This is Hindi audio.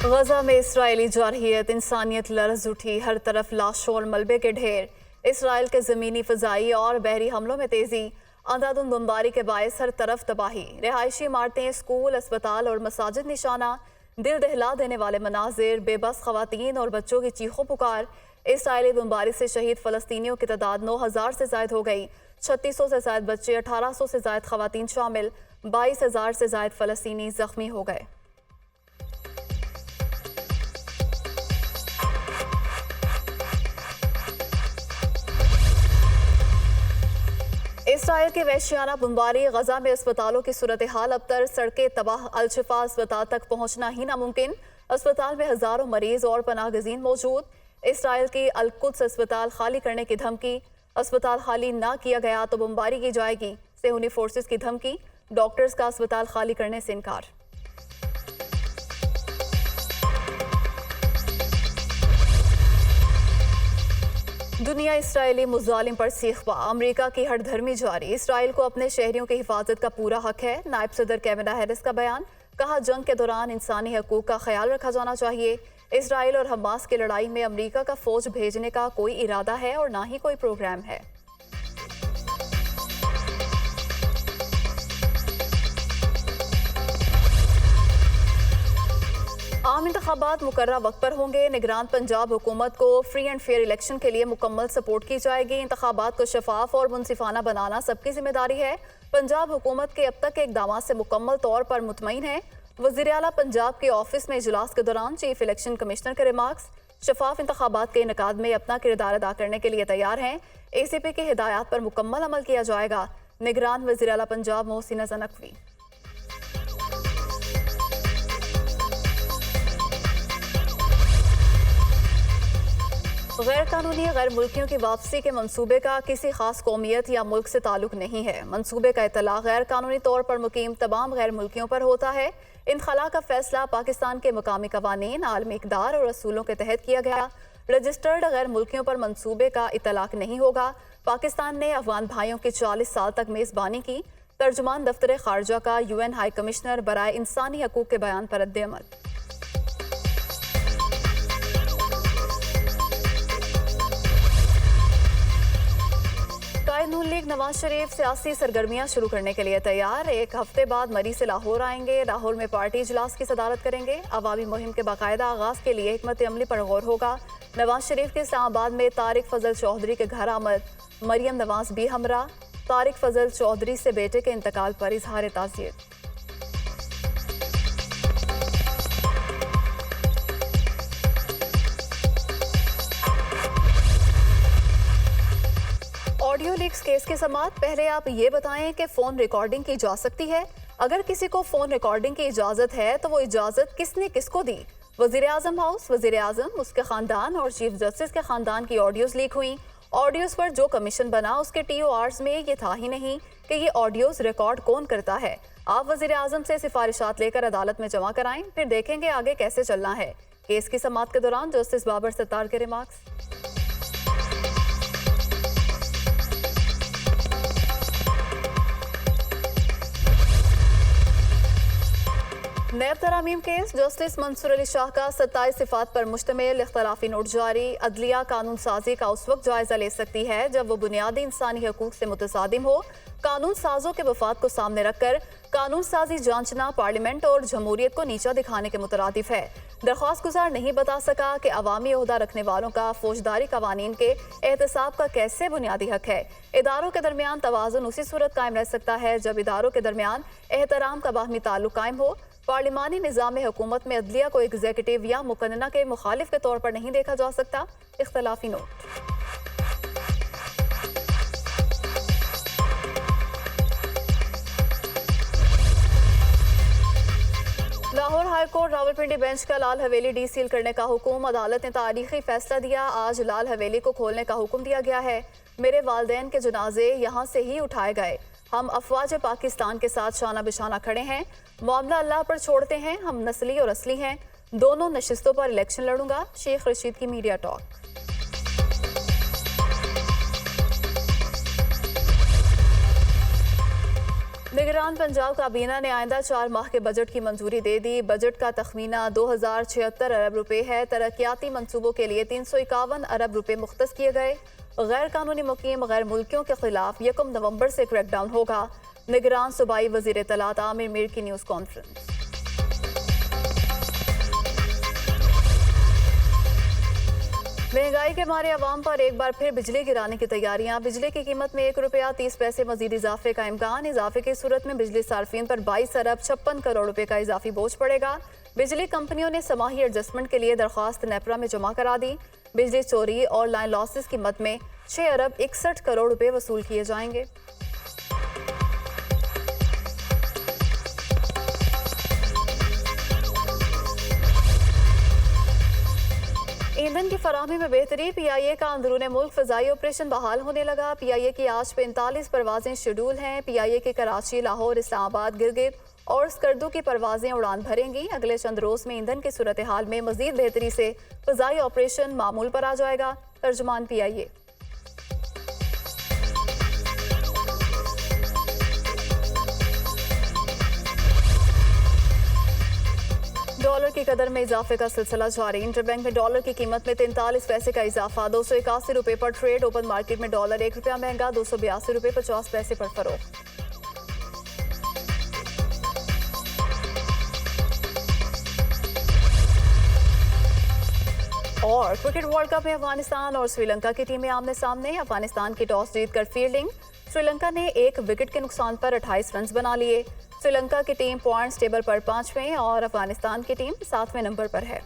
गजा में इसराइली जारहियत, इंसानियत लर्ज उठी, हर तरफ लाशों और मलबे के ढेर। इसराइल के ज़मीनी, फ़ज़ाई और बहरी हमलों में तेज़ी, अंधाधुंध बमबारी के बायस हर तरफ तबाही। रिहायशी इमारतें, स्कूल, अस्पताल और मसाजिद निशाना। दिल दहला देने वाले मनाजिर, बेबस ख़वातीन और बच्चों की चीखों पुकार। इसराइली बमबारी से शहीद फ़लस्तीनियों की तादाद 9,000 से ज़ायद हो गई। 3600 से ज़ायद बच्चे, 1800 से ज़ायद ख़वातीन शामिल, 22,000 से ज़ायद फ़लस्तीनी ज़ख्मी हो गए। इसराइल की वहशियाना बमबारी, गजा में अस्पतालों की सूरत हाल अबतर, सड़कें तबाह, अल-शिफा अस्पताल तक पहुंचना ही नामुमकिन। अस्पताल में हजारों मरीज और पनाहगजीन मौजूद। इसराइल की अल-कुद्स अस्पताल खाली करने की धमकी, अस्पताल खाली ना किया गया तो बमबारी की जाएगी, सेहूनी फोर्सेस की धमकी। डॉक्टर्स का अस्पताल खाली करने से इनकार। दुनिया इसराइली मुजालिम पर सीखवा, अमरीका की हठधर्मी जारी। इसराइल को अपने शहरियों की हिफाजत का पूरा हक है, नायब सदर कैमला हैरिस का बयान। कहा, जंग के दौरान इंसानी हकूक का ख्याल रखा जाना चाहिए। इसराइल और हमास की लड़ाई में अमरीका का फौज भेजने का कोई इरादा है और ना ही कोई प्रोग्राम है। आम इंतखाबात मुकर्रर वक्त पर होंगे। निगरान पंजाब हुकूमत को फ्री एंड फेयर इलेक्शन के लिए मुकम्मल सपोर्ट की जाएगी। इंतखाबात को शफाफ और मुनसिफाना बनाना सबकी जिम्मेदारी है। पंजाब हुकूमत के अब तक के इकदाम से मुकम्मल तौर पर मुतमईन है। वज़ीर आला पंजाब के ऑफिस में इजलास के दौरान चीफ इलेक्शन कमिश्नर के रिमार्क्स, शफाफ इंतखाबात के इनेकाद में अपना किरदार अदा करने के लिए तैयार हैं। ACP की हिदायत पर मुकम्मल अमल किया जाएगा। निगरान वज़ीर आला पंजाब मोहसिन हसन नकवी। गैर कानूनी गैर मुल्कियों की वापसी के मंसूबे का किसी खास कौमियत या मुल्क से ताल्लुक नहीं है। मंसूबे का इतलाक़ गैर कानूनी तौर पर मुकीम तमाम गैर मुल्कियों पर होता है। इनखला का फैसला पाकिस्तान के मकामी कवानीन, आलमी इक़दार और असूलों के तहत किया गया। रजिस्टर्ड गैर मुल्कियों पर मंसूबे का इतलाक़ नहीं होगा। पाकिस्तान ने अफगान भाइयों की 40 साल तक मेज़बानी की। तर्जुमान दफ्तर खारजा का UN हाई कमिश्नर बराए इंसानी हकूक़ के बयान पर रद्द-ए-अमल। नून लीग नवाज शरीफ सियासी सरगर्मियां शुरू करने के लिए तैयार। एक हफ्ते बाद मरी से लाहौर आएंगे। लाहौर में पार्टी इजलास की सदारत करेंगे। अवामी मुहिम के बाकायदा आगाज के लिए हिकमत अमली पर गौर होगा। नवाज शरीफ के इस्लामाबाद में तारिक फजल चौधरी के घर आमद, मरियम नवाज भी हमरा। तारिक फजल चौधरी से बेटे के इंतकाल पर इजहार ताज़ियत। ऑडियो लीक्स केस की समाअत। पहले आप ये बताएं कि फ़ोन रिकॉर्डिंग की जा सकती है? अगर किसी को फ़ोन रिकॉर्डिंग की इजाज़त है तो वो इजाज़त किसने किसको दी? वज़ीर आज़म हाउस, वज़ीर आज़म, उसके ख़ानदान और चीफ जस्टिस के ख़ानदान की ऑडियोज़ लीक हुई। ऑडियोज़ पर जो कमीशन बना उसके TORs में ये था ही नहीं कि ये ऑडियोज़ रिकॉर्ड कौन करता है। आप वज़ीर आज़म से सिफारिशात लेकर अदालत में जमा कराएं, फिर देखेंगे आगे कैसे चलना है। केस की समाअत के दौरान जस्टिस बाबर सत्तार के रिमार्क्स। नैब तरामीम केस, जस्टिस मंसूर अली शाह का 27 सिफात पर मुश्तमिल इख्तलाफी नोट जारी। अदलिया कानून साजी का उस वक्त जायजा ले सकती है जब वो बुनियादी इंसानी हकूक से मुतसादिम हो। कानून साजों के वफाद को सामने रखकर कानून साजी जांचना पार्लियामेंट और जमहूरियत को नीचा दिखाने के मुतरादिफ है। दरख्वास्त गुजार नहीं बता सका कि अवामी ओहदा रखने वालों का फौजदारी कवानीन के एहतसाब का कैसे बुनियादी हक है। इदारों के दरमियान तवाज़ुन उसी सूरत कायम रह सकता है जब इदारों के दरमियान एहतराम का बाहमी ताल्लुक कायम हो। पार्लिमानी निज़ाम हुकूमत में अदलिया को एग्जीक्यूटिव या मुकन्ना के मुखालिफ के तौर पर नहीं देखा जा सकता। इख्तलाफी note. Lahore high court Rawalpindi bench का लाल हवेली डीसील करने का हुक्म। अदालत ने तारीखी फैसला दिया। आज लाल हवेली को खोलने का हुक्म दिया गया है। मेरे वालदैन के जनाजे यहाँ से ही उठाए गए। हम अफवाज पाकिस्तान के साथ शाना बिशाना खड़े हैं। मामला अल्लाह पर छोड़ते हैं। हम नस्ली और असली हैं। दोनों नशिस्तों पर इलेक्शन लड़ूंगा। शेख रशीद की मीडिया टॉक। निगरान पंजाब काबीना ने आइंदा 4 माह के बजट की मंजूरी दे दी। बजट का तखमीना 2076 अरब रुपए है। तरक्याती मंसूबों के लिए 351 अरब रुपए मुख्तस किए गए। गैर कानूनी मुकीम गैर मुल्कियों के खिलाफ 1 नवंबर से क्रैकडाउन होगा। निगरान सूबाई वजीर इत्तलात आमिर मीर की न्यूज़ कॉन्फ्रेंस। महंगाई के मारे अवाम पर एक बार फिर बिजली गिराने की तैयारियां। बिजली की कीमत में 1 रुपया 30 पैसे मजीद इजाफे का इम्कान। इजाफे की सूरत में बिजली सार्फिन पर 22 अरब 56 करोड़ रुपए का इजाफी बोझ पड़ेगा। बिजली कंपनियों ने समाही एडजस्टमेंट के लिए दरख्वास्त नेपरा में जमा करा दी। बिजली चोरी और लाइन लॉसेस की मद में 6 अरब 61 करोड़ रुपए वसूल किए जाएंगे। ईंधन की फराहमी में बेहतरी। PIA का अंदरूनी मुल्क फ़ज़ाई ऑपरेशन बहाल होने लगा। PIA की आज 45 परवाजें शेड्यूल हैं। PIA के कराची, लाहौर, इस्लामाबाद, गिरगित और स्कर्दू की परवाजें उड़ान भरेंगी। अगले चंद रोज में ईंधन की सूरत हाल में मजीद बेहतरी से फ़ज़ाई ऑपरेशन मामूल पर आ जाएगा। तर्जुमान PIA। डॉलर की कदर में इजाफे का सिलसिला जारी। इंटरबैंक में डॉलर की कीमत में 43 पैसे का इजाफा। 281 रुपए पर ट्रेड। ओपन मार्केट में डॉलर 1 रुपया महंगा 282 रुपए 50 पैसे पर फरोख्त। और क्रिकेट वर्ल्ड कप में अफगानिस्तान और श्रीलंका की टीमें आमने सामने। अफगानिस्तान की टॉस जीतकर फील्डिंग। श्रीलंका ने 1 विकेट के नुकसान पर 28 रन बना लिए। श्रीलंका की टीम पॉइंट्स टेबल पर 5वें और अफगानिस्तान की टीम 7वें नंबर पर है।